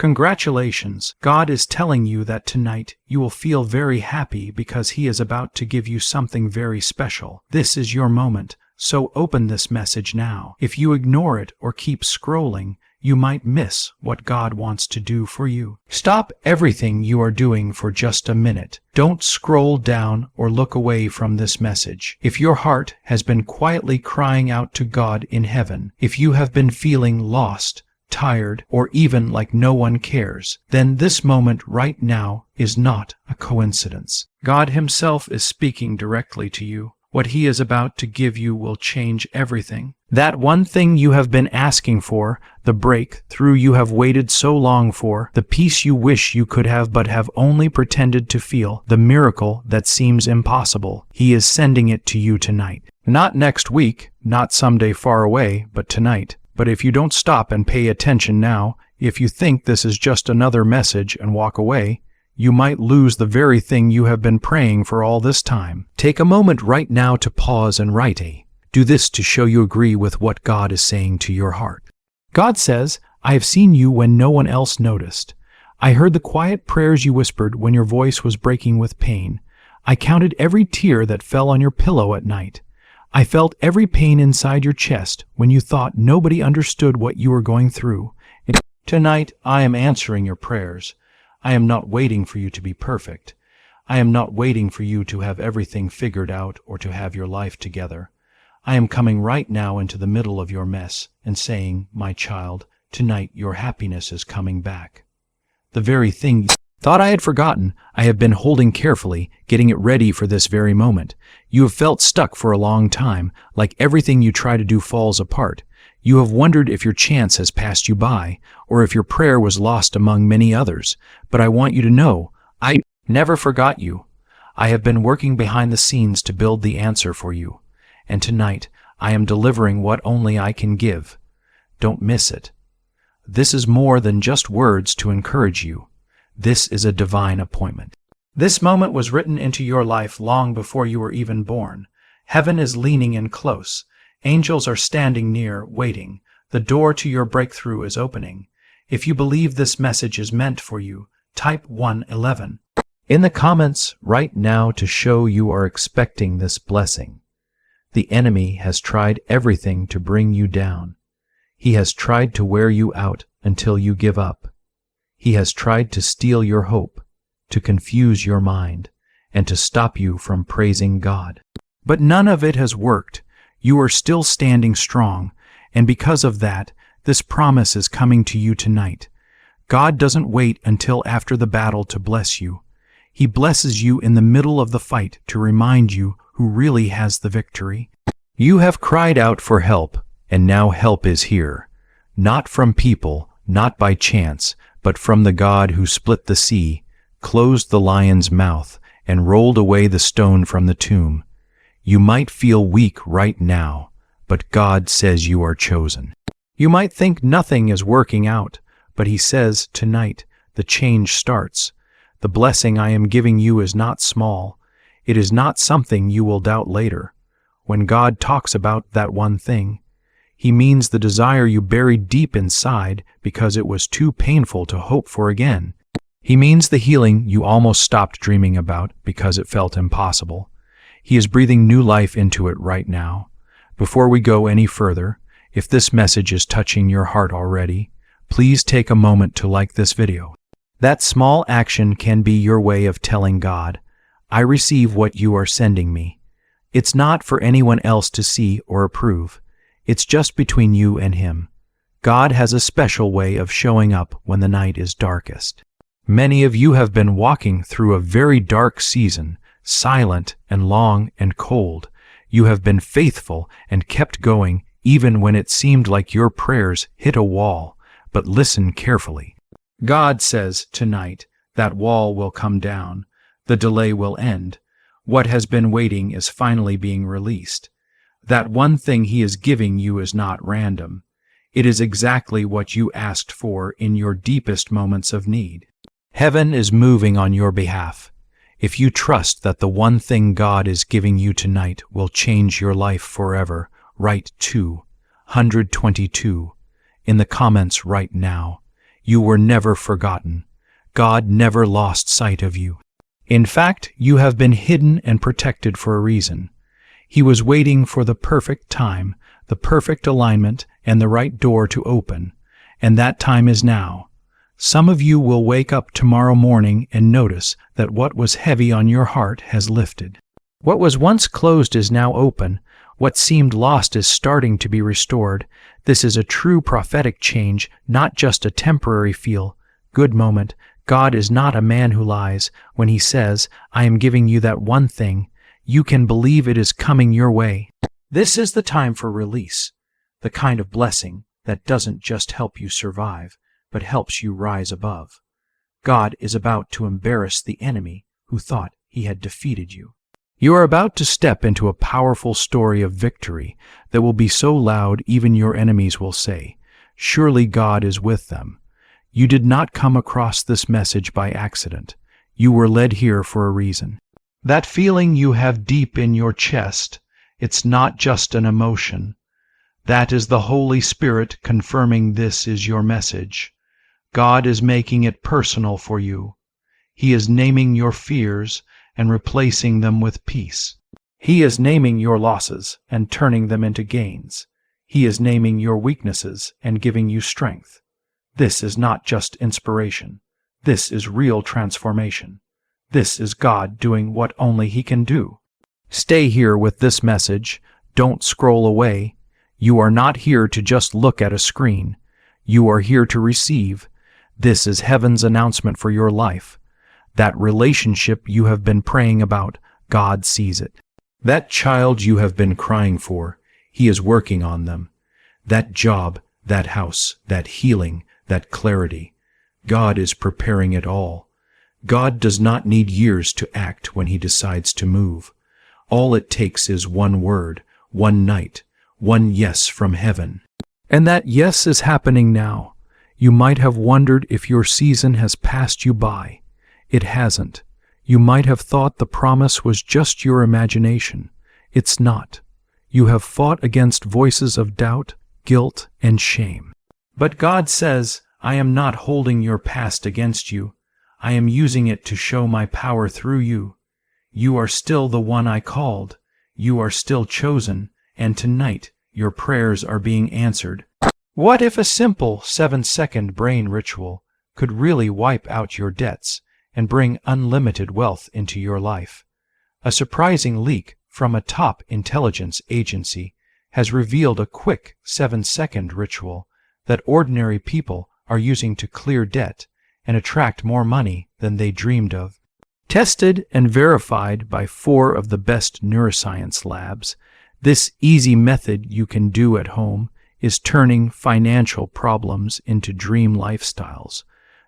Congratulations! God is telling you that tonight you will feel very happy because He is about to give you something very special. This is your moment, so open this message now. If you ignore it or keep scrolling, you might miss what God wants to do for you. Stop everything you are doing for just a minute. Don't scroll down or look away from this message. If your heart has been quietly crying out to God in heaven, if you have been feeling lost, tired, or even like no one cares, then this moment right now is not a coincidence. God Himself is speaking directly to you. What He is about to give you will change everything. That one thing you have been asking for, the breakthrough you have waited so long for, the peace you wish you could have but have only pretended to feel, the miracle that seems impossible, He is sending it to you tonight. Not next week, not someday far away, but tonight. But if you don't stop and pay attention now, if you think this is just another message and walk away, you might lose the very thing you have been praying for all this time. Take a moment right now to pause and write do this to show you agree with what God is saying to your heart. God says, I have seen you when no one else noticed. I heard the quiet prayers you whispered when your voice was breaking with pain. I counted every tear that fell on your pillow at night. I felt every pain inside your chest when you thought nobody understood what you were going through. Tonight, I am answering your prayers. I am not waiting for you to be perfect. I am not waiting for you to have everything figured out or to have your life together. I am coming right now into the middle of your mess and saying, my child, tonight your happiness is coming back. The very thing you thought I had forgotten, I have been holding carefully, getting it ready for this very moment. You have felt stuck for a long time, like everything you try to do falls apart. You have wondered if your chance has passed you by, or if your prayer was lost among many others. But I want you to know, I never forgot you. I have been working behind the scenes to build the answer for you. And tonight, I am delivering what only I can give. Don't miss it. This is more than just words to encourage you. This is a divine appointment. This moment was written into your life long before you were even born. Heaven is leaning in close. Angels are standing near, waiting. The door to your breakthrough is opening. If you believe this message is meant for you, type 111 in the comments right now to show you are expecting this blessing. The enemy has tried everything to bring you down. He has tried to wear you out until you give up. He has tried to steal your hope, to confuse your mind, and to stop you from praising God. But none of it has worked. You are still standing strong, and because of that, this promise is coming to you tonight. God doesn't wait until after the battle to bless you. He blesses you in the middle of the fight to remind you who really has the victory. You have cried out for help, and now help is here. Not from people, not by chance, but from the God who split the sea, closed the lion's mouth, and rolled away the stone from the tomb. You might feel weak right now, but God says you are chosen. You might think nothing is working out, but He says tonight the change starts. The blessing I am giving you is not small. It is not something you will doubt later. When God talks about that one thing, He means the desire you buried deep inside because it was too painful to hope for again. He means the healing you almost stopped dreaming about because it felt impossible. He is breathing new life into it right now. Before we go any further, if this message is touching your heart already, please take a moment to like this video. That small action can be your way of telling God, I receive what you are sending me. It's not for anyone else to see or approve. It's just between you and Him. God has a special way of showing up when the night is darkest. Many of you have been walking through a very dark season, silent and long and cold. You have been faithful and kept going even when it seemed like your prayers hit a wall. But listen carefully. God says tonight that wall will come down. The delay will end. What has been waiting is finally being released. That one thing He is giving you is not random. It is exactly what you asked for in your deepest moments of need. Heaven is moving on your behalf. If you trust that the one thing God is giving you tonight will change your life forever, write 222 in the comments right now. You were never forgotten. God never lost sight of you. In fact, you have been hidden and protected for a reason. He was waiting for the perfect time, the perfect alignment, and the right door to open, and that time is now. Some of you will wake up tomorrow morning and notice that what was heavy on your heart has lifted. What was once closed is now open. What seemed lost is starting to be restored. This is a true prophetic change, not just a temporary feel-good moment. God is not a man who lies. When he says, I am giving you that one thing, you can believe it is coming your way. This is the time for release, the kind of blessing that doesn't just help you survive, but helps you rise above. God is about to embarrass the enemy who thought he had defeated you. You are about to step into a powerful story of victory that will be so loud even your enemies will say, surely God is with them. You did not come across this message by accident. You were led here for a reason. That feeling you have deep in your chest, it's not just an emotion. That is the Holy Spirit confirming this is your message. God is making it personal for you. He is naming your fears and replacing them with peace. He is naming your losses and turning them into gains. He is naming your weaknesses and giving you strength. This is not just inspiration. This is real transformation. This is God doing what only He can do. Stay here with this message. Don't scroll away. You are not here to just look at a screen. You are here to receive. This is heaven's announcement for your life. That relationship you have been praying about, God sees it. That child you have been crying for, He is working on them. That job, that house, that healing, that clarity, God is preparing it all. God does not need years to act when He decides to move. All it takes is one word, one night, one yes from heaven. And that yes is happening now. You might have wondered if your season has passed you by. It hasn't. You might have thought the promise was just your imagination. It's not. You have fought against voices of doubt, guilt, and shame. But God says, I am not holding your past against you. I am using it to show my power through you. You are still the one I called. You are still chosen, and tonight your prayers are being answered. What if a simple 7-second brain ritual could really wipe out your debts and bring unlimited wealth into your life? A surprising leak from a top intelligence agency has revealed a quick 7-second ritual that ordinary people are using to clear debt and attract more money than they dreamed of. Tested and verified by 4 of the best neuroscience labs, this easy method you can do at home is turning financial problems into dream lifestyles.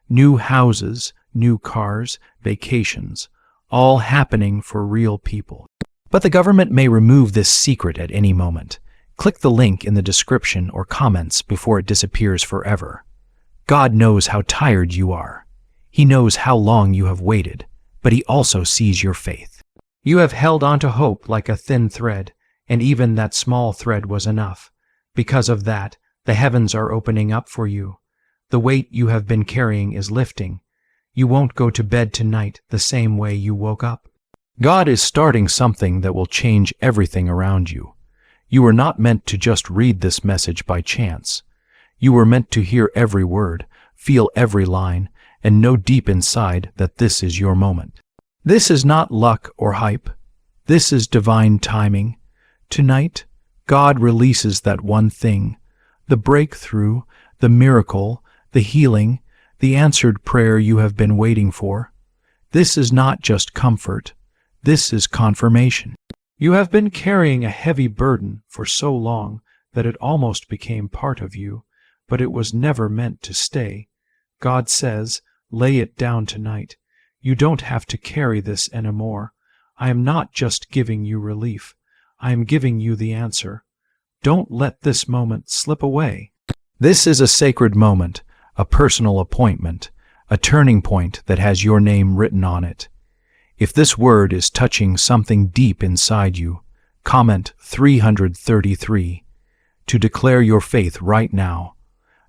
New houses, new cars, vacations, all happening for real people. But the government may remove this secret at any moment. Click the link in the description or comments before it disappears forever. God knows how tired you are. He knows how long you have waited, but He also sees your faith. You have held on to hope like a thin thread, and even that small thread was enough. Because of that, the heavens are opening up for you. The weight you have been carrying is lifting. You won't go to bed tonight the same way you woke up. God is starting something that will change everything around you. You were not meant to just read this message by chance. You were meant to hear every word, feel every line, and know deep inside that this is your moment. This is not luck or hype. This is divine timing. Tonight, God releases that one thing, the breakthrough, the miracle, the healing, the answered prayer you have been waiting for. This is not just comfort. This is confirmation. You have been carrying a heavy burden for so long that it almost became part of you, but it was never meant to stay. God says, lay it down tonight. You don't have to carry this anymore. I am not just giving you relief. I am giving you the answer. Don't let this moment slip away. This is a sacred moment, a personal appointment, a turning point that has your name written on it. If this word is touching something deep inside you, comment 333 to declare your faith right now.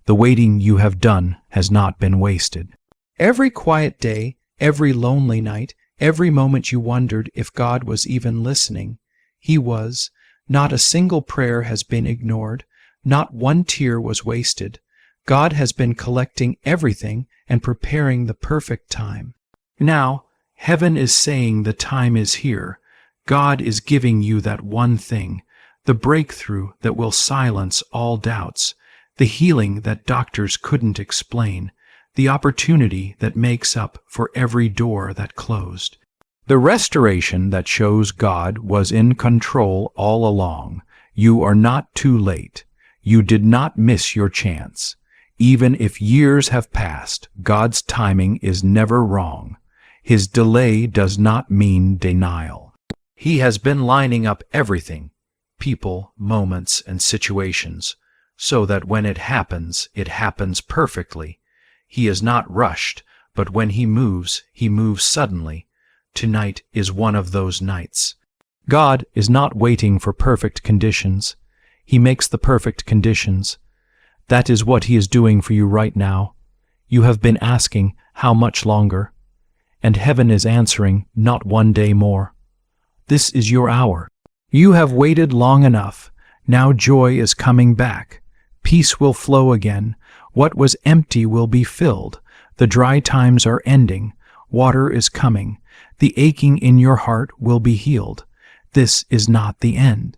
The waiting you have done has not been wasted. Every quiet day, every lonely night, every moment you wondered if God was even listening, He was. Not a single prayer has been ignored. Not one tear was wasted. God has been collecting everything and preparing the perfect time. Now, heaven is saying the time is here. God is giving you that one thing, the breakthrough that will silence all doubts, the healing that doctors couldn't explain, the opportunity that makes up for every door that closed. The restoration that shows God was in control all along. You are not too late. You did not miss your chance. Even if years have passed, God's timing is never wrong. His delay does not mean denial. He has been lining up everything, people, moments, and situations, so that when it happens perfectly. He is not rushed, but when He moves suddenly. Tonight is one of those nights. God is not waiting for perfect conditions. He makes the perfect conditions. That is what He is doing for you right now. You have been asking, how much longer? And heaven is answering, not one day more. This is your hour. You have waited long enough. Now joy is coming back. Peace will flow again. What was empty will be filled. The dry times are ending. Water is coming. The aching in your heart will be healed. This is not the end.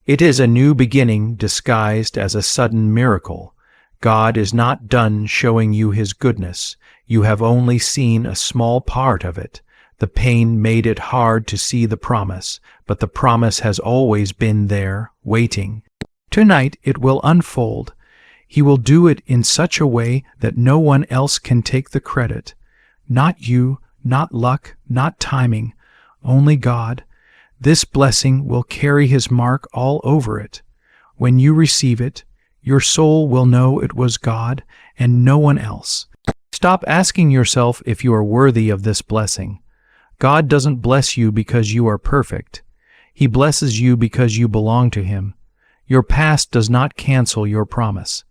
It is a new beginning disguised as a sudden miracle. God is not done showing you His goodness. You have only seen a small part of it. The pain made it hard to see the promise, but the promise has always been there, waiting. Tonight it will unfold. He will do it in such a way that no one else can take the credit. Not you, not luck, not timing, only God. This blessing will carry His mark all over it. When you receive it, your soul will know it was God and no one else. Stop asking yourself if you are worthy of this blessing. God doesn't bless you because you are perfect. He blesses you because you belong to Him. Your past does not cancel your promise.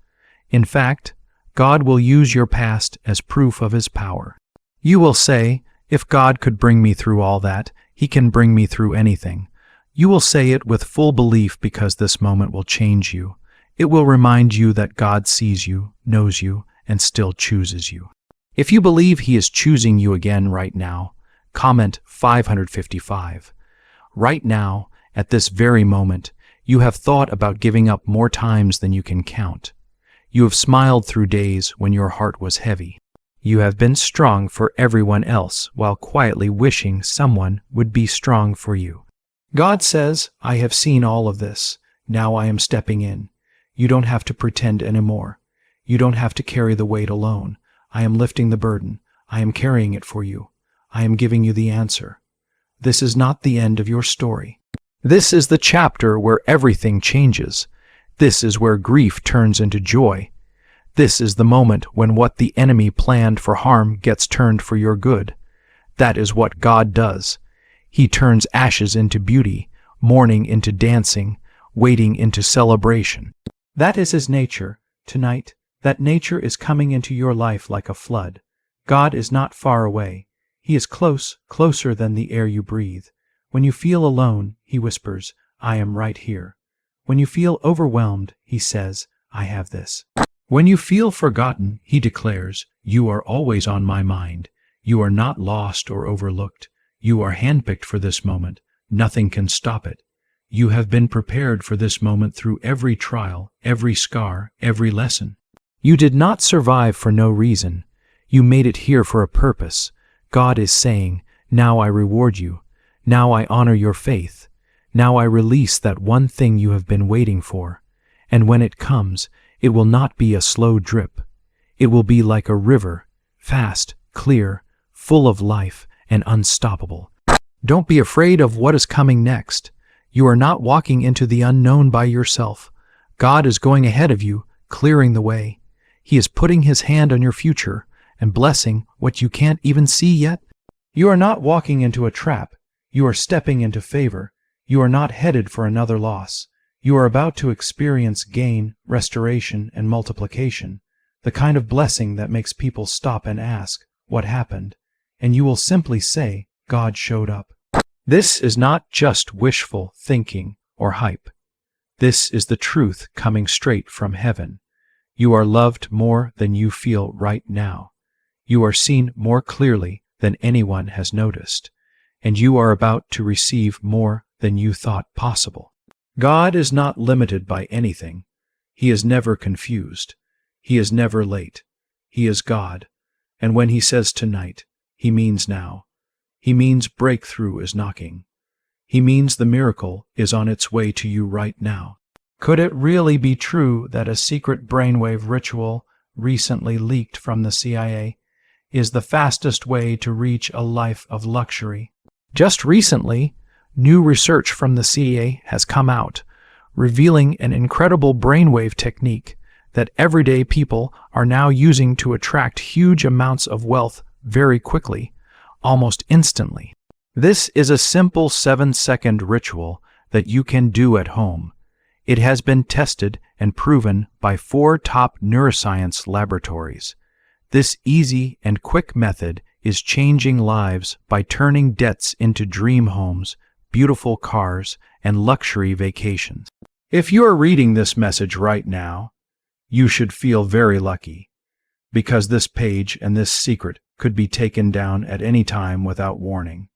In fact, God will use your past as proof of His power. You will say, if God could bring me through all that, He can bring me through anything. You will say it with full belief because this moment will change you. It will remind you that God sees you, knows you, and still chooses you. If you believe He is choosing you again right now, comment 555. Right now, at this very moment, you have thought about giving up more times than you can count. You have smiled through days when your heart was heavy. You have been strong for everyone else while quietly wishing someone would be strong for you. God says, I have seen all of this. Now I am stepping in. You don't have to pretend anymore. You don't have to carry the weight alone. I am lifting the burden. I am carrying it for you. I am giving you the answer. This is not the end of your story. This is the chapter where everything changes. This is where grief turns into joy. This is the moment when what the enemy planned for harm gets turned for your good. That is what God does. He turns ashes into beauty, mourning into dancing, waiting into celebration. That is His nature. Tonight, that nature is coming into your life like a flood. God is not far away. He is close, closer than the air you breathe. When you feel alone, He whispers, I am right here. When you feel overwhelmed, He says, I have this. When you feel forgotten, He declares, you are always on my mind. You are not lost or overlooked. You are handpicked for this moment. Nothing can stop it. You have been prepared for this moment through every trial, every scar, every lesson. You did not survive for no reason. You made it here for a purpose. God is saying, now I reward you. Now I honor your faith. Now I release that one thing you have been waiting for. And when it comes, it will not be a slow drip. It will be like a river, fast, clear, full of life, and unstoppable. Don't be afraid of what is coming next. You are not walking into the unknown by yourself. God is going ahead of you, clearing the way. He is putting His hand on your future and blessing what you can't even see yet. You are not walking into a trap. You are stepping into favor. You are not headed for another loss. You are about to experience gain, restoration, and multiplication. the kind of blessing that makes people stop and ask, "What happened?" And you will simply say, "God showed up." This is not just wishful thinking or hype. This is the truth coming straight from heaven. You are loved more than you feel right now. You are seen more clearly than anyone has noticed, and you are about to receive more than you thought possible. God is not limited by anything. He is never confused. He is never late. He is God, and when He says tonight, He means now. He means breakthrough is knocking. He means the miracle is on its way to you right now. Could it really be true that a secret brainwave ritual recently leaked from the CIA is the fastest way to reach a life of luxury? Just recently, new research from the CIA has come out, revealing an incredible brainwave technique that everyday people are now using to attract huge amounts of wealth very quickly, almost instantly. This is a simple 7-second ritual that you can do at home. It has been tested and proven by 4 top neuroscience laboratories. This easy and quick method is changing lives by turning debts into dream homes, beautiful cars, and luxury vacations. If you are reading this message right now, you should feel very lucky, because this page and this secret could be taken down at any time without warning.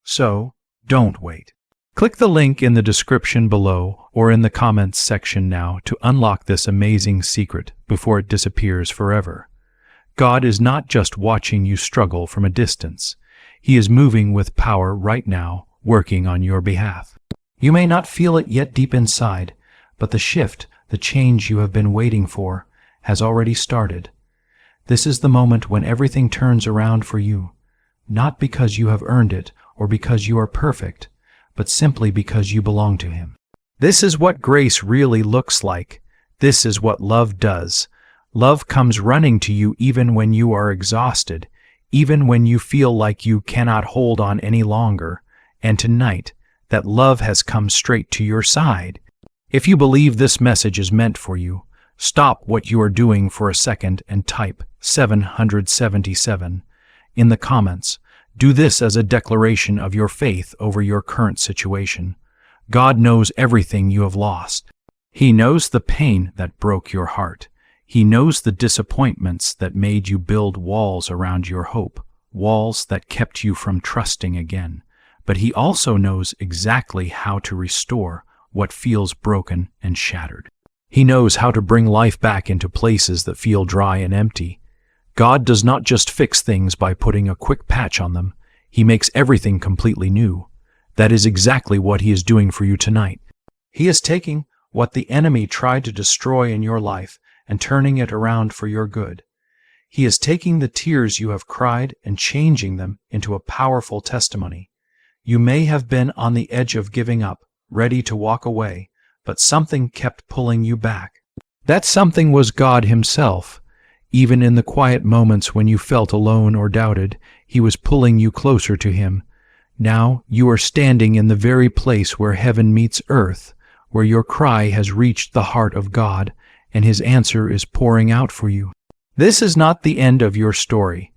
So, don't wait. Click the link in the description below or in the comments section now to unlock this amazing secret before it disappears forever. God is not just watching you struggle from a distance. He is moving with power right now, working on your behalf. You may not feel it yet deep inside, but the shift, the change you have been waiting for, has already started. This is the moment when everything turns around for you, not because you have earned it or because you are perfect, but simply because you belong to Him. This is what grace really looks like. This is what love does. Love comes running to you even when you are exhausted, even when you feel like you cannot hold on any longer. And tonight, that love has come straight to your side. If you believe this message is meant for you, stop what you are doing for a second and type 777 in the comments. Do this as a declaration of your faith over your current situation. God knows everything you have lost. He knows the pain that broke your heart. He knows the disappointments that made you build walls around your hope, walls that kept you from trusting again. But He also knows exactly how to restore what feels broken and shattered. He knows how to bring life back into places that feel dry and empty. God does not just fix things by putting a quick patch on them. He makes everything completely new. That is exactly what He is doing for you tonight. He is taking what the enemy tried to destroy in your life and turning it around for your good. He is taking the tears you have cried and changing them into a powerful testimony. You may have been on the edge of giving up, ready to walk away, but something kept pulling you back. That something was God Himself. Even in the quiet moments when you felt alone or doubted, He was pulling you closer to Him. Now you are standing in the very place where heaven meets earth, where your cry has reached the heart of God, and His answer is pouring out for you. This is not the end of your story.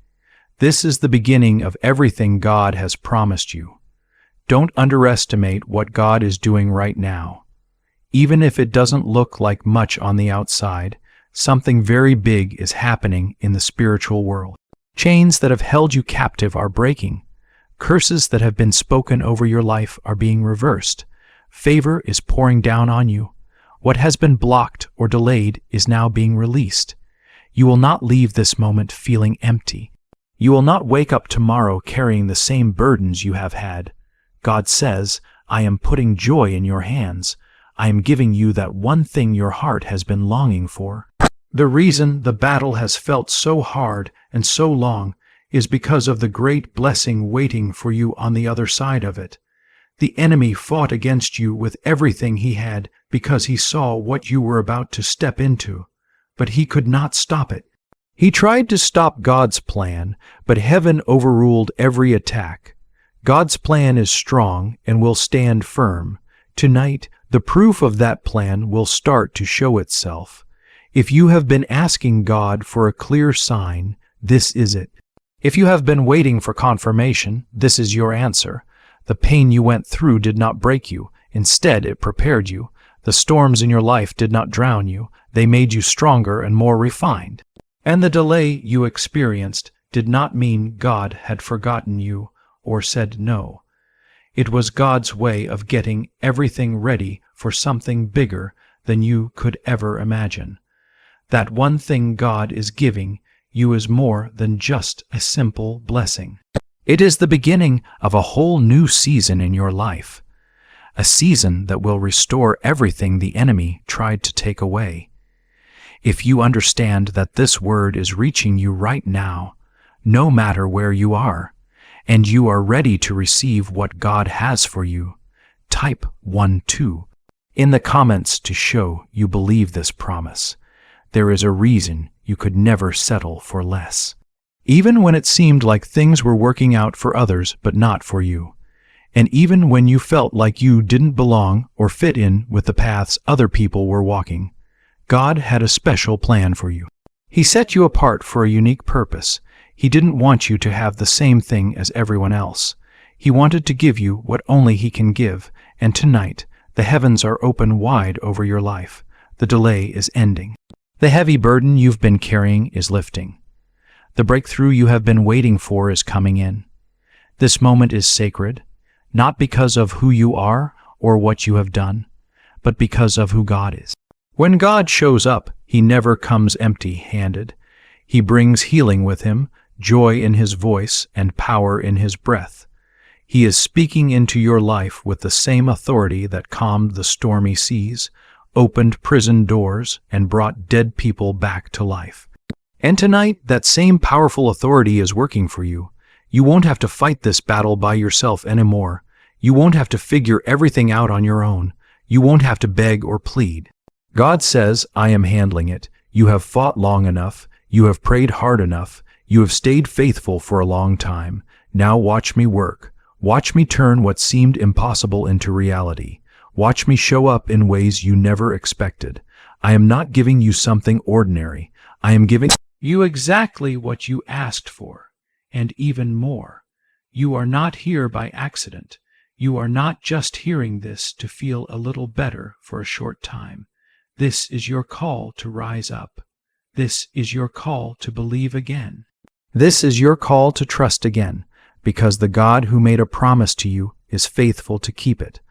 This is the beginning of everything God has promised you. Don't underestimate what God is doing right now. Even if it doesn't look like much on the outside, something very big is happening in the spiritual world. Chains that have held you captive are breaking. Curses that have been spoken over your life are being reversed. Favor is pouring down on you. What has been blocked or delayed is now being released. You will not leave this moment feeling empty. You will not wake up tomorrow carrying the same burdens you have had. God says, "I am putting joy in your hands. I am giving you that one thing your heart has been longing for." The reason the battle has felt so hard and so long is because of the great blessing waiting for you on the other side of it. The enemy fought against you with everything he had because he saw what you were about to step into, but he could not stop it. He tried to stop God's plan, but heaven overruled every attack. God's plan is strong and will stand firm. Tonight, the proof of that plan will start to show itself. If you have been asking God for a clear sign, this is it. If you have been waiting for confirmation, this is your answer. The pain you went through did not break you. Instead, it prepared you. The storms in your life did not drown you. They made you stronger and more refined. And the delay you experienced did not mean God had forgotten you or said no. It was God's way of getting everything ready for something bigger than you could ever imagine. That one thing God is giving you is more than just a simple blessing. It is the beginning of a whole new season in your life, a season that will restore everything the enemy tried to take away. If you understand that this word is reaching you right now, no matter where you are, and you are ready to receive what God has for you, type 1-2 in the comments to show you believe this promise. There is a reason you could never settle for less. Even when it seemed like things were working out for others but not for you, and even when you felt like you didn't belong or fit in with the paths other people were walking, God had a special plan for you. He set you apart for a unique purpose. He didn't want you to have the same thing as everyone else. He wanted to give you what only He can give, and tonight the heavens are open wide over your life. The delay is ending. The heavy burden you've been carrying is lifting. The breakthrough you have been waiting for is coming in. This moment is sacred, not because of who you are or what you have done, but because of who God is. When God shows up, He never comes empty-handed. He brings healing with Him, joy in His voice, and power in His breath. He is speaking into your life with the same authority that calmed the stormy seas, opened prison doors, and brought dead people back to life. And tonight, that same powerful authority is working for you. You won't have to fight this battle by yourself anymore. You won't have to figure everything out on your own. You won't have to beg or plead. God says, I am handling it. You have fought long enough. You have prayed hard enough. You have stayed faithful for a long time. Now watch me work. Watch me turn what seemed impossible into reality. Watch me show up in ways you never expected. I am not giving you something ordinary. I am giving you exactly what you asked for, and even more. You are not here by accident. You are not just hearing this to feel a little better for a short time. This is your call to rise up. This is your call to believe again. This is your call to trust again, because the God who made a promise to you is faithful to keep it.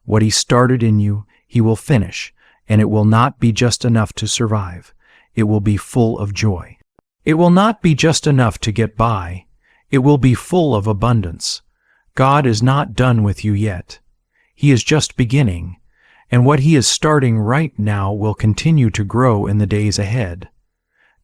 What He started in you, He will finish, and it will not be just enough to survive. It will be full of joy. It will not be just enough to get by. It will be full of abundance. God is not done with you yet. He is just beginning, and what He is starting right now will continue to grow in the days ahead.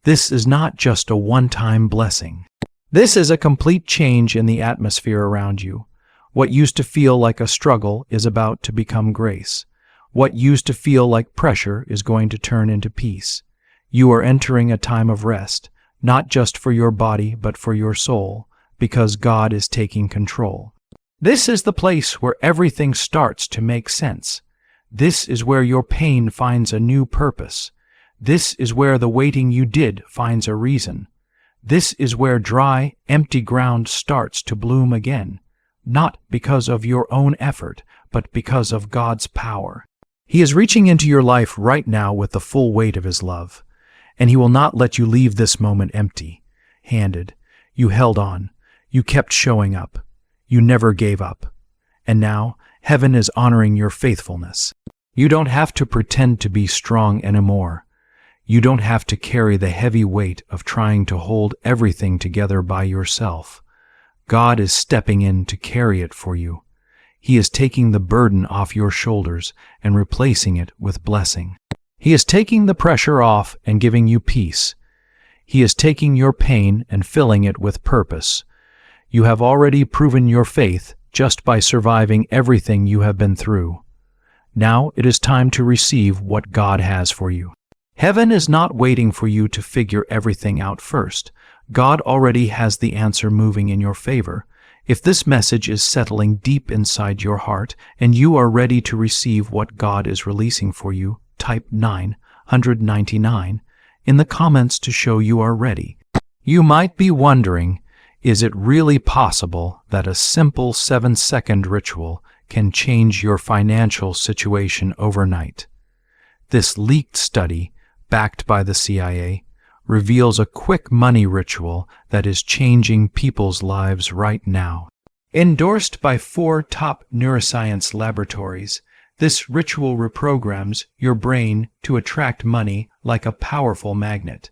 This is not just a one-time blessing. This is a complete change in the atmosphere around you. What used to feel like a struggle is about to become grace. What used to feel like pressure is going to turn into peace. You are entering a time of rest, not just for your body but for your soul, because God is taking control. This is the place where everything starts to make sense. This is where your pain finds a new purpose. This is where the waiting you did finds a reason. This is where dry, empty ground starts to bloom again, not because of your own effort, but because of God's power. He is reaching into your life right now with the full weight of His love, and He will not let you leave this moment empty-handed. You held on. You kept showing up. You never gave up. And now, heaven is honoring your faithfulness. You don't have to pretend to be strong anymore. You don't have to carry the heavy weight of trying to hold everything together by yourself. God is stepping in to carry it for you. He is taking the burden off your shoulders and replacing it with blessing. He is taking the pressure off and giving you peace. He is taking your pain and filling it with purpose. You have already proven your faith just by surviving everything you have been through. Now it is time to receive what God has for you. Heaven is not waiting for you to figure everything out first. God already has the answer moving in your favor. If this message is settling deep inside your heart and you are ready to receive what God is releasing for you, type 999. in the comments to show you are ready. You might be wondering, is it really possible that a simple 7-second ritual can change your financial situation overnight? This leaked study, backed by the CIA, reveals a quick money ritual that is changing people's lives right now. Endorsed by 4 top neuroscience laboratories, this ritual reprograms your brain to attract money like a powerful magnet.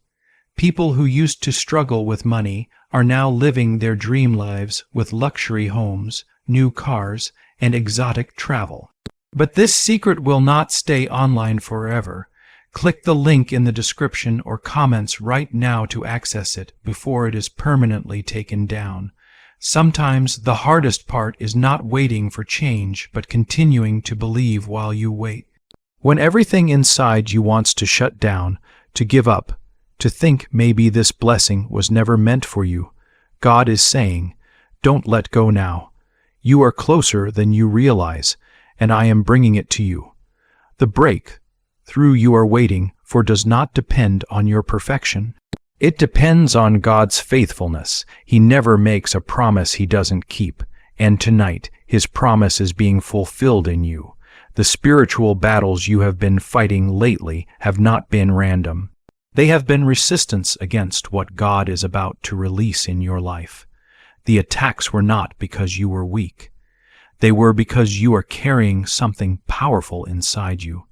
People who used to struggle with money are now living their dream lives with luxury homes, new cars, and exotic travel. But this secret will not stay online forever. Click the link in the description or comments right now to access it before it is permanently taken down. Sometimes the hardest part is not waiting for change, but continuing to believe while you wait. When everything inside you wants to shut down, to give up, to think maybe this blessing was never meant for you, God is saying, don't let go now. You are closer than you realize, and I am bringing it to you. The breakthrough you are waiting for does not depend on your perfection. It depends on God's faithfulness. He never makes a promise He doesn't keep, and tonight His promise is being fulfilled in you. The spiritual battles you have been fighting lately have not been random. They have been resistance against what God is about to release in your life. The attacks were not because you were weak. They were because you are carrying something powerful inside you.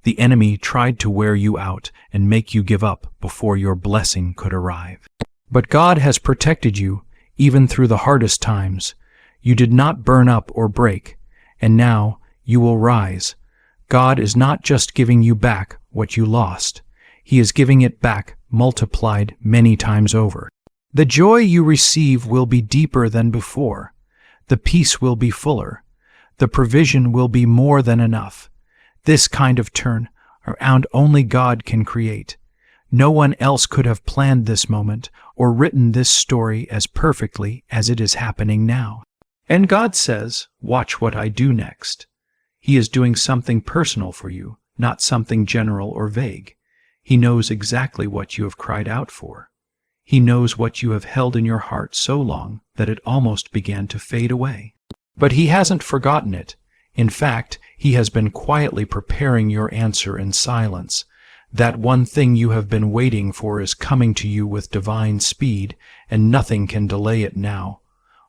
The enemy tried to wear you out and make you give up before your blessing could arrive. But God has protected you even through the hardest times. You did not burn up or break, and now you will rise. God is not just giving you back what you lost. He is giving it back multiplied many times over. The joy you receive will be deeper than before. The peace will be fuller. The provision will be more than enough. This kind of turn around only God can create. No one else could have planned this moment or written this story as perfectly as it is happening now. And God says, watch what I do next. He is doing something personal for you, not something general or vague. He knows exactly what you have cried out for. He knows what you have held in your heart so long that it almost began to fade away. But He hasn't forgotten it. In fact, He has been quietly preparing your answer in silence. That one thing you have been waiting for is coming to you with divine speed, and nothing can delay it now.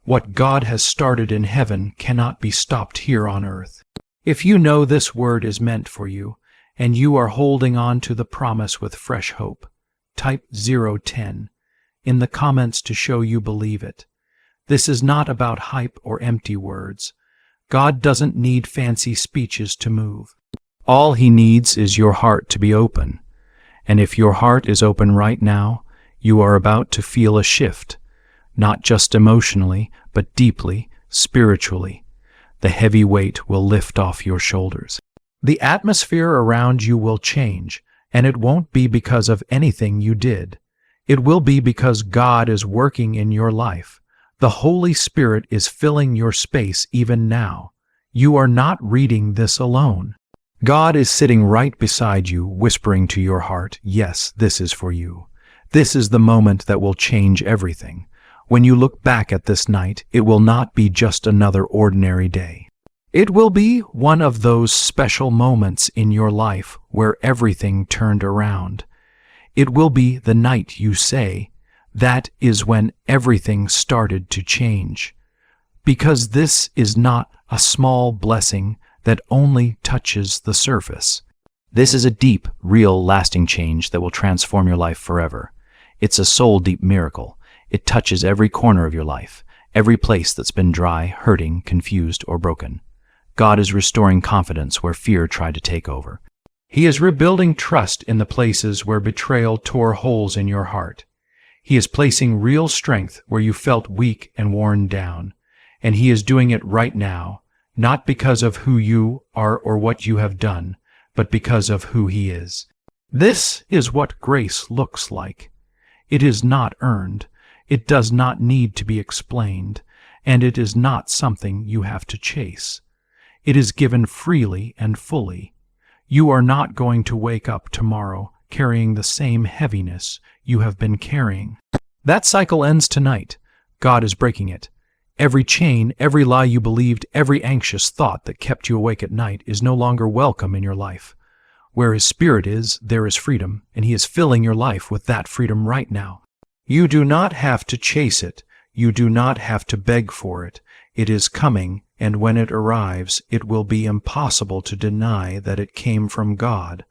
What God has started in heaven cannot be stopped here on earth. If you know this word is meant for you, and you are holding on to the promise with fresh hope, type 010 in the comments to show you believe it. This is not about hype or empty words. God doesn't need fancy speeches to move. All He needs is your heart to be open. And if your heart is open right now, you are about to feel a shift, not just emotionally, but deeply, spiritually. The heavy weight will lift off your shoulders. The atmosphere around you will change, and it won't be because of anything you did. It will be because God is working in your life. The Holy Spirit is filling your space even now. You are not reading this alone. God is sitting right beside you, whispering to your heart, yes, this is for you. This is the moment that will change everything. When you look back at this night, it will not be just another ordinary day. It will be one of those special moments in your life where everything turned around. It will be the night you say, that is when everything started to change. Because this is not a small blessing that only touches the surface. This is a deep, real, lasting change that will transform your life forever. It's a soul-deep miracle. It touches every corner of your life, every place that's been dry, hurting, confused, or broken. God is restoring confidence where fear tried to take over. He is rebuilding trust in the places where betrayal tore holes in your heart. He is placing real strength where you felt weak and worn down. And He is doing it right now, not because of who you are or what you have done, but because of who He is. This is what grace looks like. It is not earned. It does not need to be explained, and it is not something you have to chase. It is given freely and fully. You are not going to wake up tomorrow carrying the same heaviness you have been carrying. That cycle ends tonight. God is breaking it. Every chain, every lie you believed, every anxious thought that kept you awake at night is no longer welcome in your life. Where His Spirit is, there is freedom, and He is filling your life with that freedom right now. You do not have to chase it. You do not have to beg for it. It is coming, and when it arrives, it will be impossible to deny that it came from God.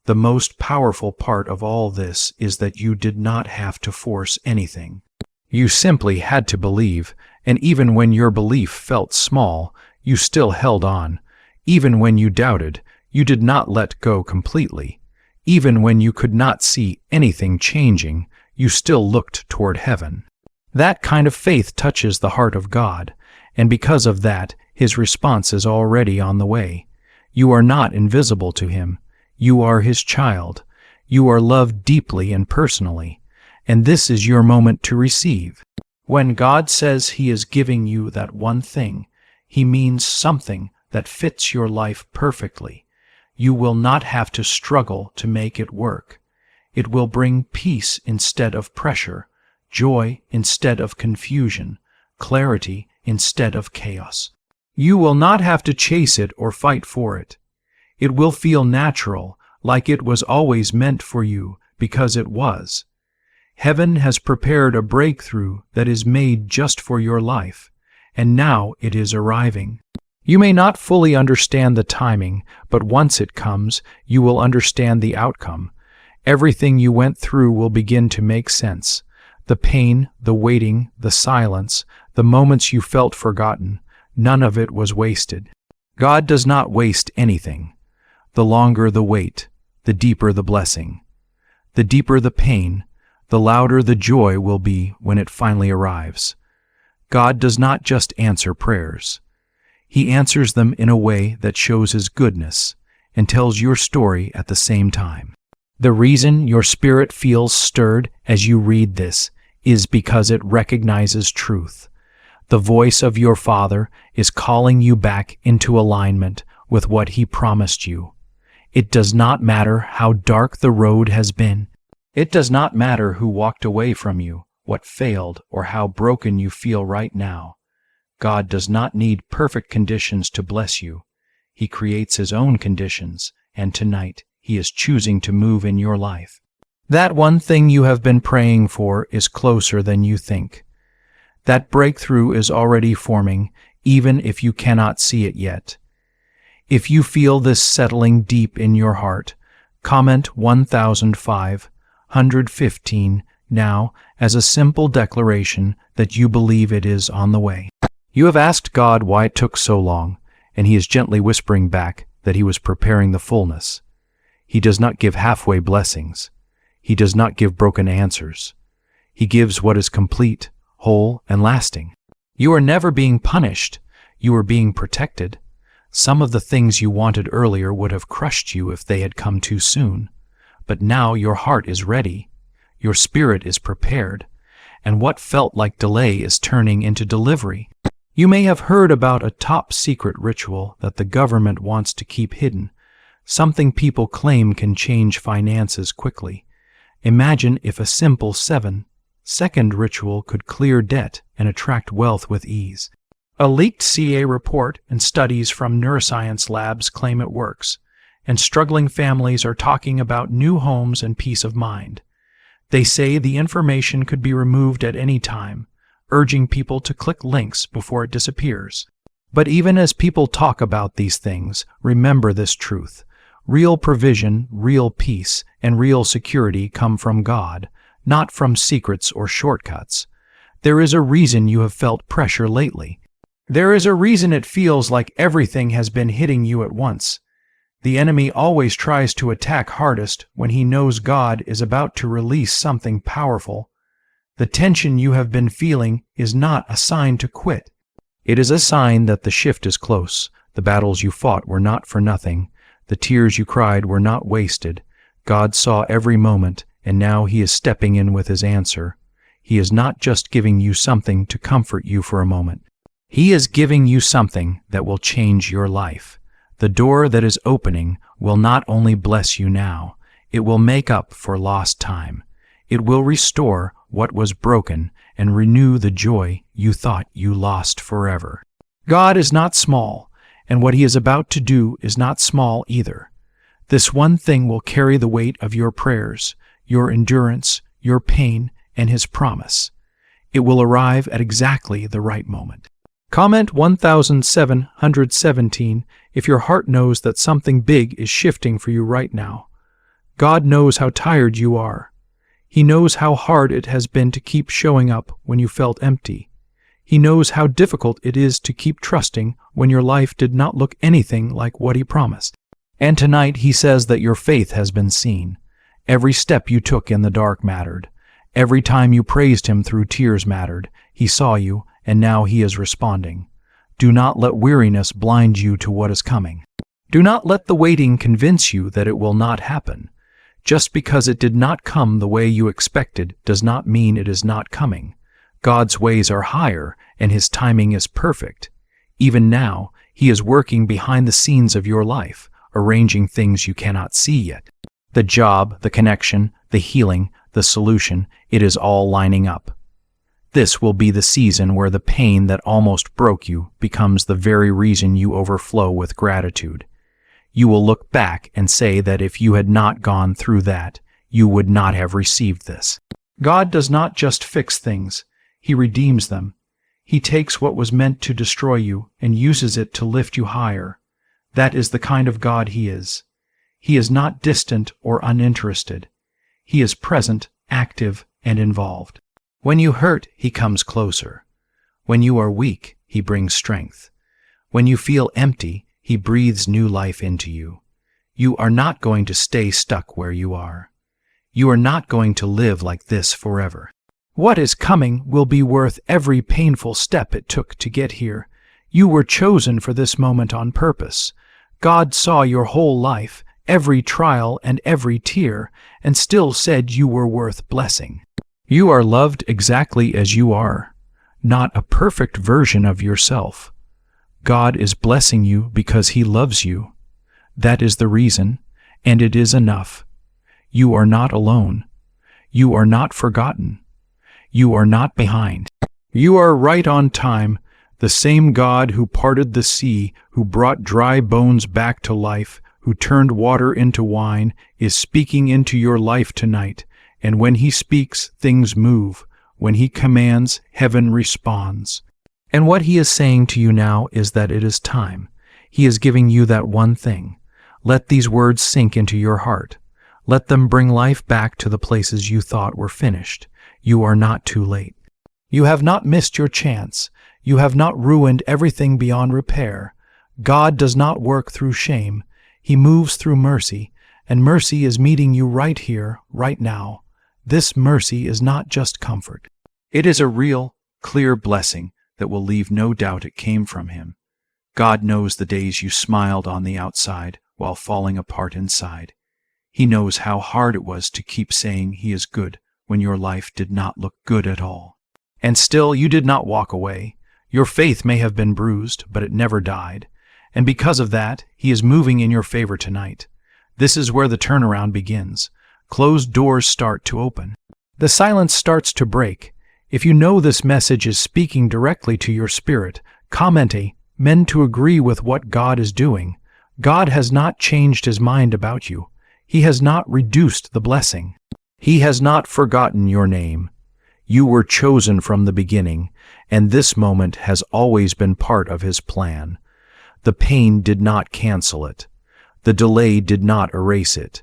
The most powerful part of all this is that you did not have to force anything. You simply had to believe, and even when your belief felt small, you still held on. Even when you doubted, you did not let go completely. Even when you could not see anything changing, you still looked toward heaven. That kind of faith touches the heart of God, and because of that, His response is already on the way. You are not invisible to Him. You are His child. You are loved deeply and personally, and this is your moment to receive. When God says He is giving you that one thing, He means something that fits your life perfectly. You will not have to struggle to make it work. It will bring peace instead of pressure, joy instead of confusion, clarity instead of chaos. You will not have to chase it or fight for it. It will feel natural, like it was always meant for you, because it was. Heaven has prepared a breakthrough that is made just for your life, and now it is arriving. You may not fully understand the timing, but once it comes, you will understand the outcome. Everything you went through will begin to make sense. The pain, the waiting, the silence, the moments you felt forgotten, none of it was wasted. God does not waste anything. The longer the wait, the deeper the blessing. The deeper the pain, the louder the joy will be when it finally arrives. God does not just answer prayers. He answers them in a way that shows His goodness and tells your story at the same time. The reason your spirit feels stirred as you read this is because it recognizes truth. The voice of your Father is calling you back into alignment with what He promised you. It does not matter how dark the road has been. It does not matter who walked away from you, what failed, or how broken you feel right now. God does not need perfect conditions to bless you. He creates His own conditions, and tonight He is choosing to move in your life. That one thing you have been praying for is closer than you think. That breakthrough is already forming, even if you cannot see it yet. If you feel this settling deep in your heart, comment 1515 now as a simple declaration that you believe it is on the way. You have asked God why it took so long, and He is gently whispering back that He was preparing the fullness. He does not give halfway blessings. He does not give broken answers. He gives what is complete, whole, and lasting. You are never being punished. You are being protected. Some of the things you wanted earlier would have crushed you if they had come too soon. But now your heart is ready. Your spirit is prepared. And what felt like delay is turning into delivery. You may have heard about a top-secret ritual that the government wants to keep hidden. Something people claim can change finances quickly. Imagine if a simple 7-second ritual could clear debt and attract wealth with ease. A leaked CA report and studies from neuroscience labs claim it works, and struggling families are talking about new homes and peace of mind. They say the information could be removed at any time, urging people to click links before it disappears. But even as people talk about these things, remember this truth. Real provision, real peace, and real security come from God, not from secrets or shortcuts. There is a reason you have felt pressure lately. There is a reason it feels like everything has been hitting you at once. The enemy always tries to attack hardest when he knows God is about to release something powerful. The tension you have been feeling is not a sign to quit. It is a sign that the shift is close. The battles you fought were not for nothing. The tears you cried were not wasted. God saw every moment, and now He is stepping in with His answer. He is not just giving you something to comfort you for a moment. He is giving you something that will change your life. The door that is opening will not only bless you now, It will make up for lost time. It will restore what was broken and renew the joy you thought you lost forever. God is not small, and what He is about to do is not small either. This one thing will carry the weight of your prayers, your endurance, your pain, and His promise. It will arrive at exactly the right moment. Comment 1717 if your heart knows that something big is shifting for you right now. God knows how tired you are. He knows how hard it has been to keep showing up when you felt empty. He knows how difficult it is to keep trusting when your life did not look anything like what He promised. And tonight He says that your faith has been seen. Every step you took in the dark mattered. Every time you praised Him through tears mattered. He saw you, and now He is responding. Do not let weariness blind you to what is coming. Do not let the waiting convince you that it will not happen. Just because it did not come the way you expected does not mean it is not coming. God's ways are higher, and His timing is perfect. Even now, He is working behind the scenes of your life, arranging things you cannot see yet. The job, the connection, the healing, the solution, it is all lining up. This will be the season where the pain that almost broke you becomes the very reason you overflow with gratitude. You will look back and say that if you had not gone through that, you would not have received this. God does not just fix things, He redeems them. He takes what was meant to destroy you and uses it to lift you higher. That is the kind of God He is. He is not distant or uninterested. He is present, active, and involved. When you hurt, He comes closer. When you are weak, He brings strength. When you feel empty, He breathes new life into you. You are not going to stay stuck where you are. You are not going to live like this forever. What is coming will be worth every painful step it took to get here. You were chosen for this moment on purpose. God saw your whole life, every trial and every tear, and still said you were worth blessing. You are loved exactly as you are, not a perfect version of yourself. God is blessing you because He loves you. That is the reason, and it is enough. You are not alone. You are not forgotten. You are not behind. You are right on time. The same God who parted the sea, who brought dry bones back to life, who turned water into wine, is speaking into your life tonight. And when He speaks, things move. When He commands, heaven responds. And what He is saying to you now is that it is time. He is giving you that one thing. Let these words sink into your heart. Let them bring life back to the places you thought were finished. You are not too late. You have not missed your chance. You have not ruined everything beyond repair. God does not work through shame. He moves through mercy, and mercy is meeting you right here, right now. This mercy is not just comfort. It is a real, clear blessing that will leave no doubt it came from Him. God knows the days you smiled on the outside while falling apart inside. He knows how hard it was to keep saying He is good when your life did not look good at all. And still you did not walk away. Your faith may have been bruised, but it never died. And because of that, He is moving in your favor tonight. This is where the turnaround begins. Closed doors start to open. The silence starts to break. If you know this message is speaking directly to your spirit, comment "Amen" to agree with what God is doing. God has not changed His mind about you. He has not reduced the blessing. He has not forgotten your name. You were chosen from the beginning, and this moment has always been part of His plan. The pain did not cancel it. The delay did not erase it.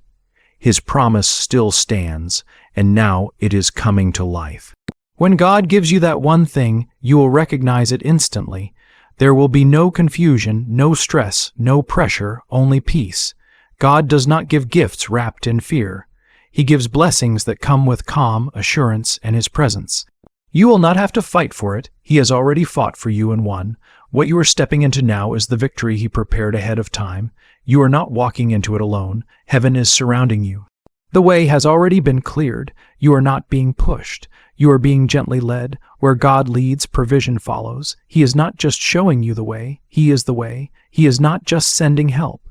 His promise still stands, and now it is coming to life. When God gives you that one thing, you will recognize it instantly. There will be no confusion, no stress, no pressure, only peace. God does not give gifts wrapped in fear. He gives blessings that come with calm, assurance, and His presence. You will not have to fight for it. He has already fought for you and won. What you are stepping into now is the victory He prepared ahead of time. You are not walking into it alone. Heaven is surrounding you. The way has already been cleared. You are not being pushed. You are being gently led. Where God leads, provision follows. He is not just showing you the way. He is the way. He is not just sending help.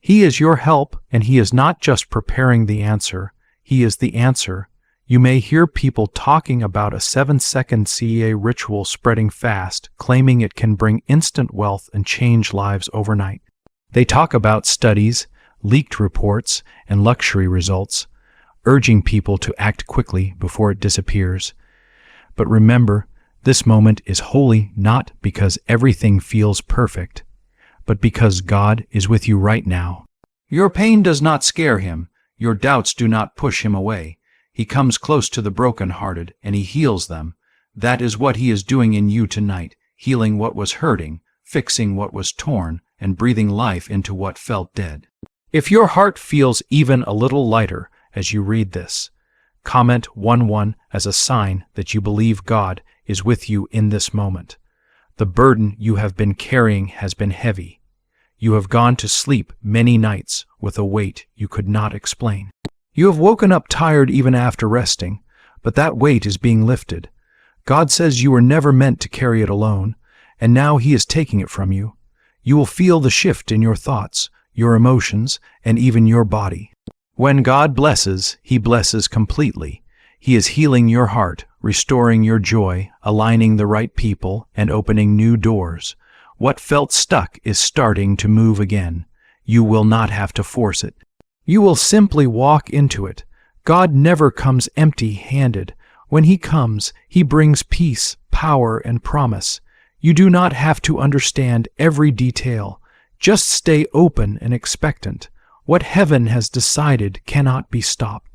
He is your help, and He is not just preparing the answer, He is the answer. You may hear people talking about a 7-second CEA ritual spreading fast, claiming it can bring instant wealth and change lives overnight. They talk about studies, leaked reports, and luxury results, urging people to act quickly before it disappears. But remember, this moment is holy not because everything feels perfect, but because God is with you right now. Your pain does not scare Him. Your doubts do not push Him away. He comes close to the brokenhearted, and He heals them. That is what He is doing in you tonight, healing what was hurting, fixing what was torn, and breathing life into what felt dead. If your heart feels even a little lighter as you read this, comment 11 as a sign that you believe God is with you in this moment. The burden you have been carrying has been heavy. You have gone to sleep many nights with a weight you could not explain. You have woken up tired even after resting, but that weight is being lifted. God says you were never meant to carry it alone, and now He is taking it from you. You will feel the shift in your thoughts, your emotions, and even your body. When God blesses, He blesses completely. He is healing your heart, restoring your joy, aligning the right people, and opening new doors. What felt stuck is starting to move again. You will not have to force it. You will simply walk into it. God never comes empty-handed. When He comes, He brings peace, power, and promise. You do not have to understand every detail. Just stay open and expectant. What heaven has decided cannot be stopped.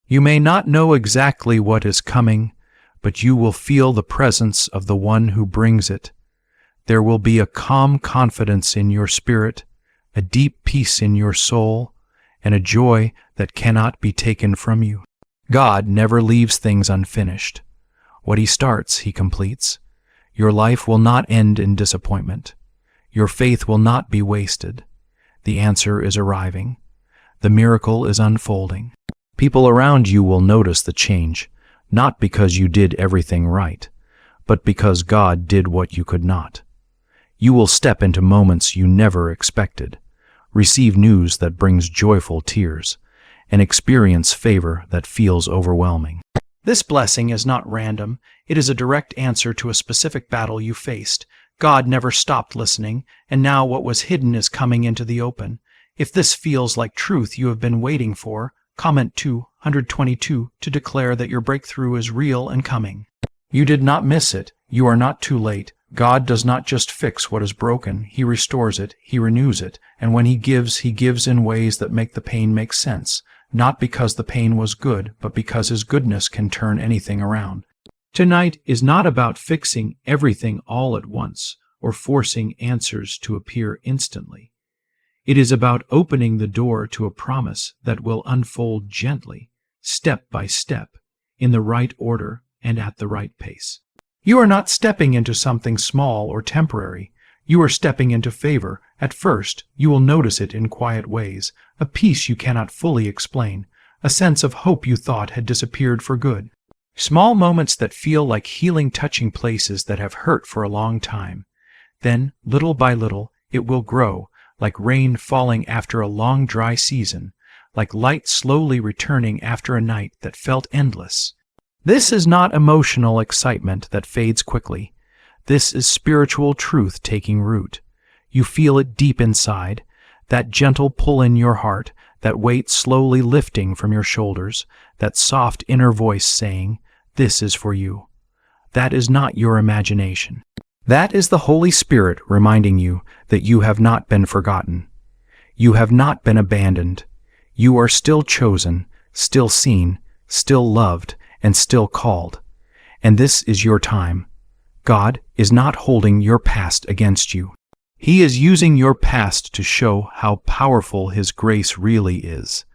You may not know exactly what is coming, but you will feel the presence of the one who brings it. There will be a calm confidence in your spirit, a deep peace in your soul, and a joy that cannot be taken from you. God never leaves things unfinished. What He starts, He completes. Your life will not end in disappointment. Your faith will not be wasted. The answer is arriving. The miracle is unfolding. People around you will notice the change, not because you did everything right, but because God did what you could not. You will step into moments you never expected, receive news that brings joyful tears, and experience favor that feels overwhelming. This blessing is not random. It is a direct answer to a specific battle you faced. God never stopped listening, and now what was hidden is coming into the open. If this feels like truth you have been waiting for, comment 222 to declare that your breakthrough is real and coming. You did not miss it. You are not too late. God does not just fix what is broken. He restores it. He renews it. And when He gives in ways that make the pain make sense, not because the pain was good, but because His goodness can turn anything around. Tonight is not about fixing everything all at once or forcing answers to appear instantly. It is about opening the door to a promise that will unfold gently, step by step, in the right order and at the right pace. You are not stepping into something small or temporary. You are stepping into favor. At first, you will notice it in quiet ways, a peace you cannot fully explain, a sense of hope you thought had disappeared for good. Small moments that feel like healing touching places that have hurt for a long time. Then, little by little, it will grow, like rain falling after a long dry season, like light slowly returning after a night that felt endless. This is not emotional excitement that fades quickly. This is spiritual truth taking root. You feel it deep inside, that gentle pull in your heart, that weight slowly lifting from your shoulders, that soft inner voice saying, "This is for you." That is not your imagination. That is the Holy Spirit reminding you that you have not been forgotten. You have not been abandoned. You are still chosen, still seen, still loved, and still called. And this is your time. God is not holding your past against you. He is using your past to show how powerful His grace really is.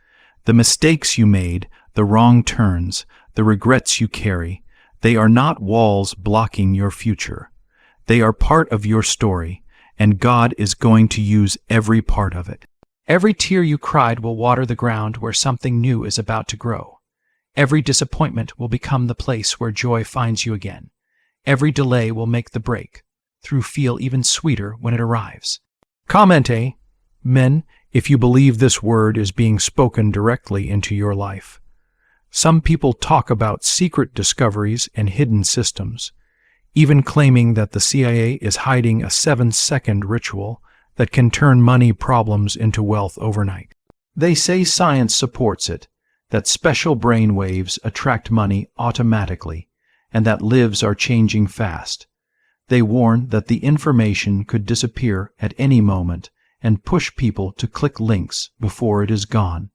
The mistakes you made, the wrong turns, the regrets you carry, they are not walls blocking your future. They are part of your story, and God is going to use every part of it. Every tear you cried will water the ground where something new is about to grow. Every disappointment will become the place where joy finds you again. Every delay will make the break, through feel even sweeter when it arrives. Comment A. Men, if you believe this word is being spoken directly into your life. Some people talk about secret discoveries and hidden systems, even claiming that the CIA is hiding a 7-second ritual that can turn money problems into wealth overnight. They say science supports it, that special brain waves attract money automatically, and that lives are changing fast. They warn that the information could disappear at any moment and push people to click links before it is gone.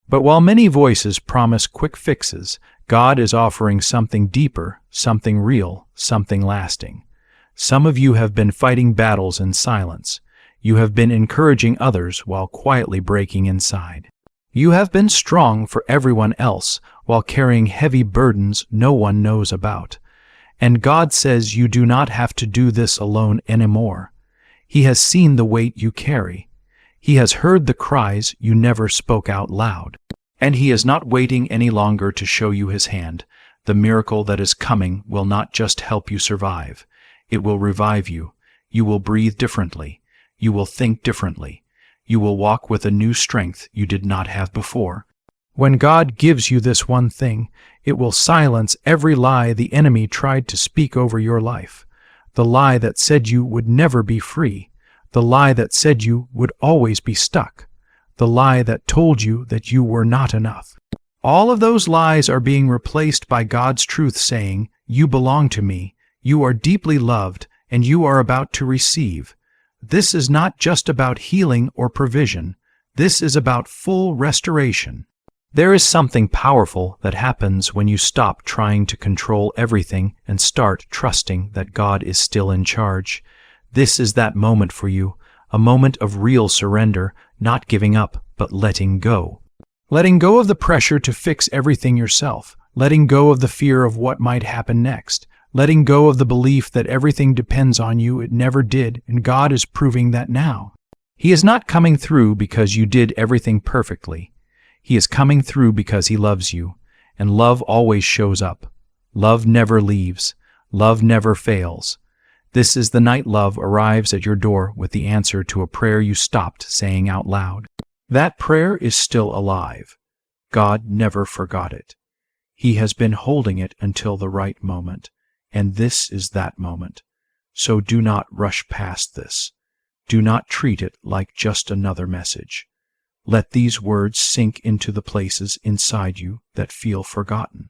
But while many voices promise quick fixes, God is offering something deeper, something real, something lasting. Some of you have been fighting battles in silence. You have been encouraging others while quietly breaking inside. You have been strong for everyone else while carrying heavy burdens no one knows about. And God says you do not have to do this alone anymore. He has seen the weight you carry. He has heard the cries you never spoke out loud. And He is not waiting any longer to show you His hand. The miracle that is coming will not just help you survive. It will revive you. You will breathe differently. You will think differently. You will walk with a new strength you did not have before. When God gives you this one thing, it will silence every lie the enemy tried to speak over your life. The lie that said you would never be free. The lie that said you would always be stuck. The lie that told you that you were not enough. All of those lies are being replaced by God's truth saying, "You belong to me, you are deeply loved, and you are about to receive." This is not just about healing or provision. This is about full restoration. There is something powerful that happens when you stop trying to control everything and start trusting that God is still in charge. This is that moment for you, a moment of real surrender, not giving up, but letting go. Letting go of the pressure to fix everything yourself, letting go of the fear of what might happen next, letting go of the belief that everything depends on you. It never did, and God is proving that now. He is not coming through because you did everything perfectly. He is coming through because He loves you, and love always shows up. Love never leaves. Love never fails. This is the night love arrives at your door with the answer to a prayer you stopped saying out loud. That prayer is still alive. God never forgot it. He has been holding it until the right moment, and this is that moment. So do not rush past this. Do not treat it like just another message. Let these words sink into the places inside you that feel forgotten.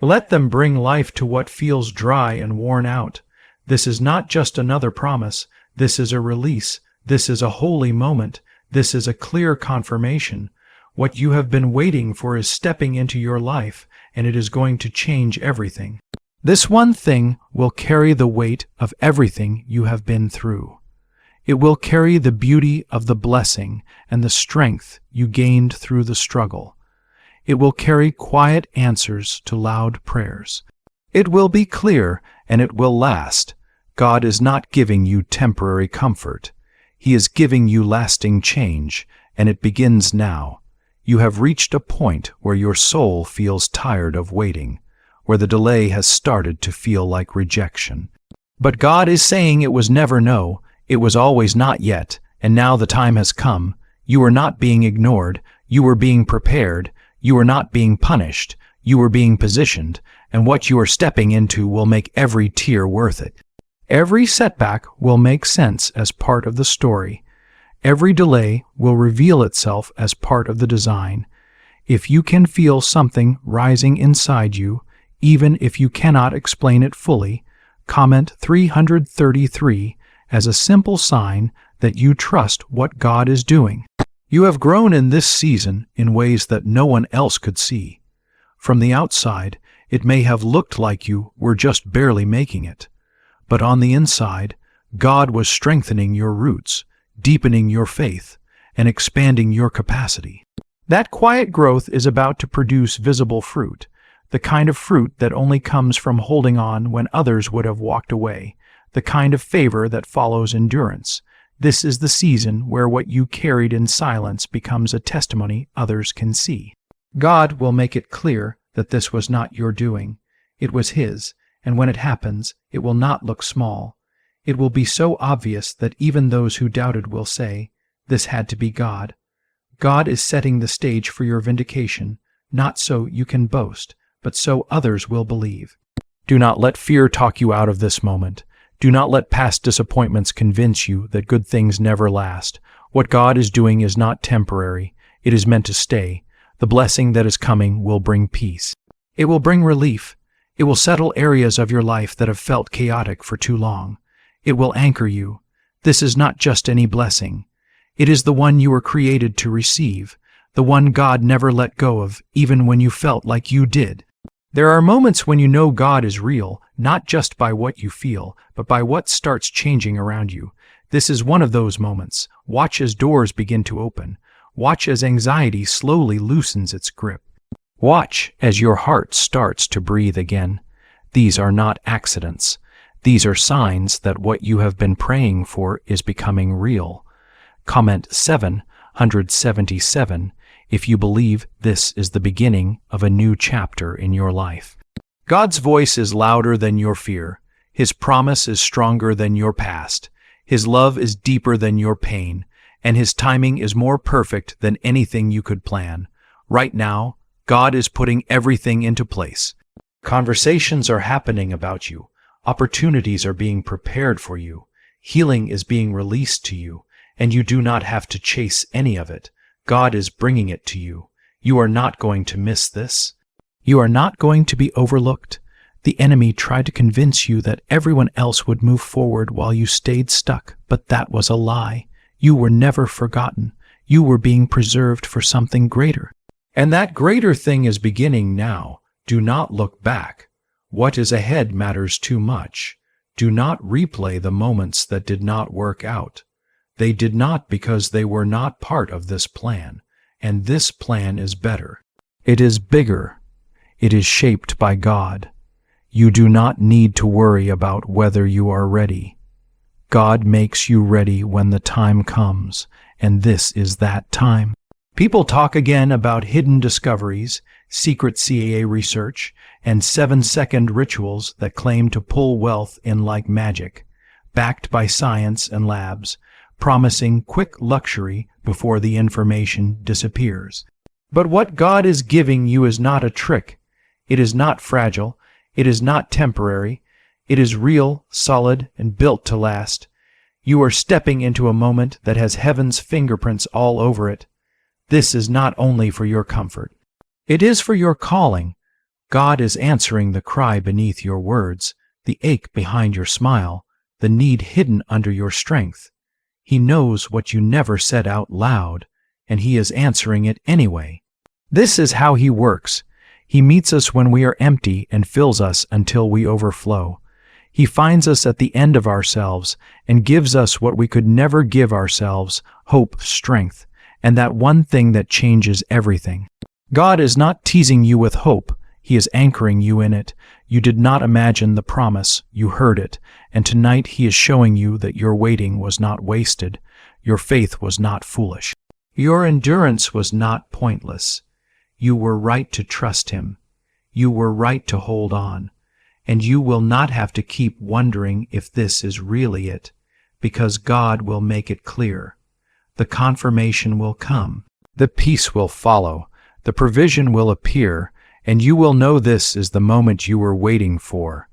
Let them bring life to what feels dry and worn out. This is not just another promise. This is a release. This is a holy moment. This is a clear confirmation. What you have been waiting for is stepping into your life, and it is going to change everything. This one thing will carry the weight of everything you have been through. It will carry the beauty of the blessing and the strength you gained through the struggle. It will carry quiet answers to loud prayers. It will be clear, and it will last. God is not giving you temporary comfort. He is giving you lasting change, and it begins now. You have reached a point where your soul feels tired of waiting, where the delay has started to feel like rejection. But God is saying it was never no, it was always not yet, and now the time has come. You are not being ignored, you are being prepared, you are not being punished, you are being positioned, and what you are stepping into will make every tear worth it. Every setback will make sense as part of the story. Every delay will reveal itself as part of the design. If you can feel something rising inside you, even if you cannot explain it fully, comment 333 as a simple sign that you trust what God is doing. You have grown in this season in ways that no one else could see. From the outside, it may have looked like you were just barely making it. But on the inside, God was strengthening your roots, deepening your faith, and expanding your capacity. That quiet growth is about to produce visible fruit, the kind of fruit that only comes from holding on when others would have walked away, the kind of favor that follows endurance. This is the season where what you carried in silence becomes a testimony others can see. God will make it clear that this was not your doing. It was His, and when it happens, it will not look small. It will be so obvious that even those who doubted will say, "This had to be God." God is setting the stage for your vindication, not so you can boast, but so others will believe. Do not let fear talk you out of this moment. Do not let past disappointments convince you that good things never last. What God is doing is not temporary. It is meant to stay. The blessing that is coming will bring peace. It will bring relief. It will settle areas of your life that have felt chaotic for too long. It will anchor you. This is not just any blessing. It is the one you were created to receive, the one God never let go of, even when you felt like you did. There are moments when you know God is real, not just by what you feel, but by what starts changing around you. This is one of those moments. Watch as doors begin to open. Watch as anxiety slowly loosens its grip. Watch as your heart starts to breathe again. These are not accidents. These are signs that what you have been praying for is becoming real. Comment 777 if you believe this is the beginning of a new chapter in your life. God's voice is louder than your fear. His promise is stronger than your past. His love is deeper than your pain, and His timing is more perfect than anything you could plan. Right now, God is putting everything into place. Conversations are happening about you. Opportunities are being prepared for you. Healing is being released to you, and you do not have to chase any of it. God is bringing it to you. You are not going to miss this. You are not going to be overlooked. The enemy tried to convince you that everyone else would move forward while you stayed stuck, but that was a lie. You were never forgotten. You were being preserved for something greater. And that greater thing is beginning now. Do not look back. What is ahead matters too much. Do not replay the moments that did not work out. They did not because they were not part of this plan, and this plan is better. It is bigger. It is shaped by God. You do not need to worry about whether you are ready. God makes you ready when the time comes, and this is that time. People talk again about hidden discoveries, secret CIA research, and 7-second rituals that claim to pull wealth in like magic, backed by science and labs, promising quick luxury before the information disappears. But what God is giving you is not a trick. It is not fragile. It is not temporary. It is real, solid, and built to last. You are stepping into a moment that has heaven's fingerprints all over it. This is not only for your comfort. It is for your calling. God is answering the cry beneath your words, the ache behind your smile, the need hidden under your strength. He knows what you never said out loud, and He is answering it anyway. This is how He works. He meets us when we are empty and fills us until we overflow. He finds us at the end of ourselves and gives us what we could never give ourselves, hope, strength, and that one thing that changes everything. God is not teasing you with hope. He is anchoring you in it. You did not imagine the promise. You heard it. And tonight He is showing you that your waiting was not wasted. Your faith was not foolish. Your endurance was not pointless. You were right to trust Him. You were right to hold on. And you will not have to keep wondering if this is really it, because God will make it clear. The confirmation will come. The peace will follow. The provision will appear, and you will know this is the moment you were waiting for.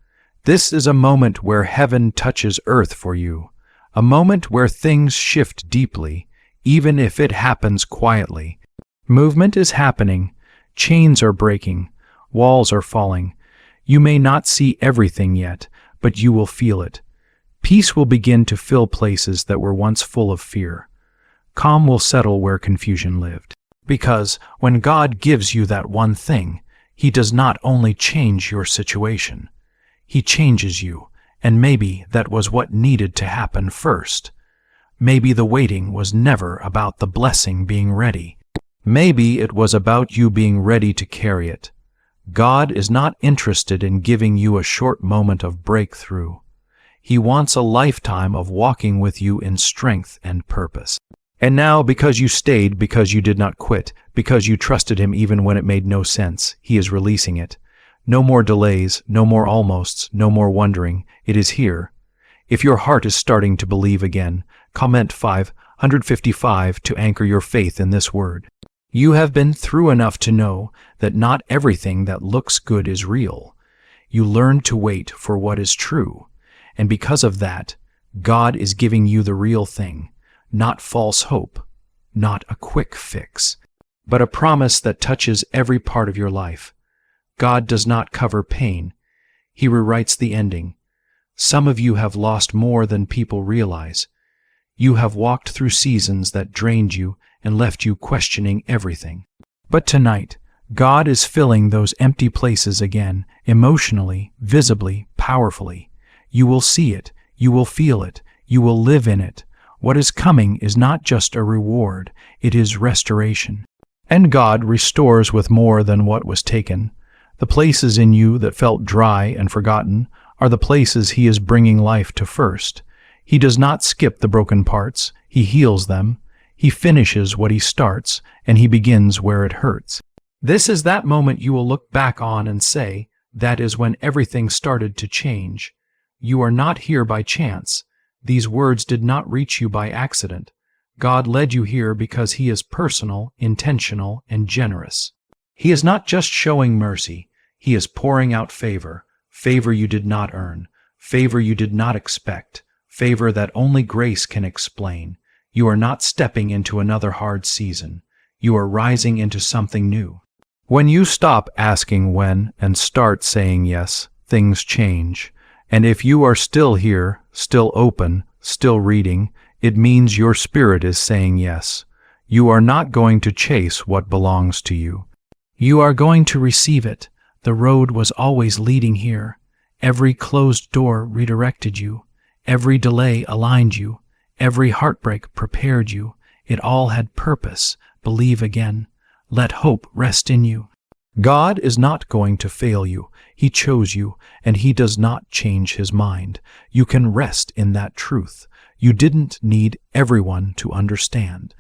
This is a moment where heaven touches earth for you, a moment where things shift deeply, even if it happens quietly. Movement is happening. Chains are breaking. Walls are falling. You may not see everything yet, but you will feel it. Peace will begin to fill places that were once full of fear. Calm will settle where confusion lived. Because when God gives you that one thing, He does not only change your situation. He changes you, and maybe that was what needed to happen first. Maybe the waiting was never about the blessing being ready. Maybe it was about you being ready to carry it. God is not interested in giving you a short moment of breakthrough. He wants a lifetime of walking with you in strength and purpose. And now, because you stayed, because you did not quit, because you trusted Him even when it made no sense, He is releasing it. No more delays, no more almosts, no more wondering. It is here. If your heart is starting to believe again, comment 555 to anchor your faith in this word. You have been through enough to know that not everything that looks good is real. You learn to wait for what is true, and because of that, God is giving you the real thing, not false hope, not a quick fix, but a promise that touches every part of your life. God does not cover pain. He rewrites the ending. Some of you have lost more than people realize. You have walked through seasons that drained you and left you questioning everything. But tonight, God is filling those empty places again, emotionally, visibly, powerfully. You will see it, you will feel it, you will live in it. What is coming is not just a reward, it is restoration. And God restores with more than what was taken. The places in you that felt dry and forgotten are the places He is bringing life to first. He does not skip the broken parts, He heals them. He finishes what He starts, and He begins where it hurts. This is that moment you will look back on and say, that is when everything started to change. You are not here by chance. These words did not reach you by accident. God led you here because He is personal, intentional, and generous. He is not just showing mercy, He is pouring out favor, favor you did not earn, favor you did not expect, favor that only grace can explain. You are not stepping into another hard season. You are rising into something new. When you stop asking when and start saying yes, things change. And if you are still here, still open, still reading, it means your spirit is saying yes. You are not going to chase what belongs to you. You are going to receive it. The road was always leading here. Every closed door redirected you. Every delay aligned you. Every heartbreak prepared you. It all had purpose. Believe again. Let hope rest in you. God is not going to fail you. He chose you, and He does not change His mind. You can rest in that truth. You didn't need everyone to understand.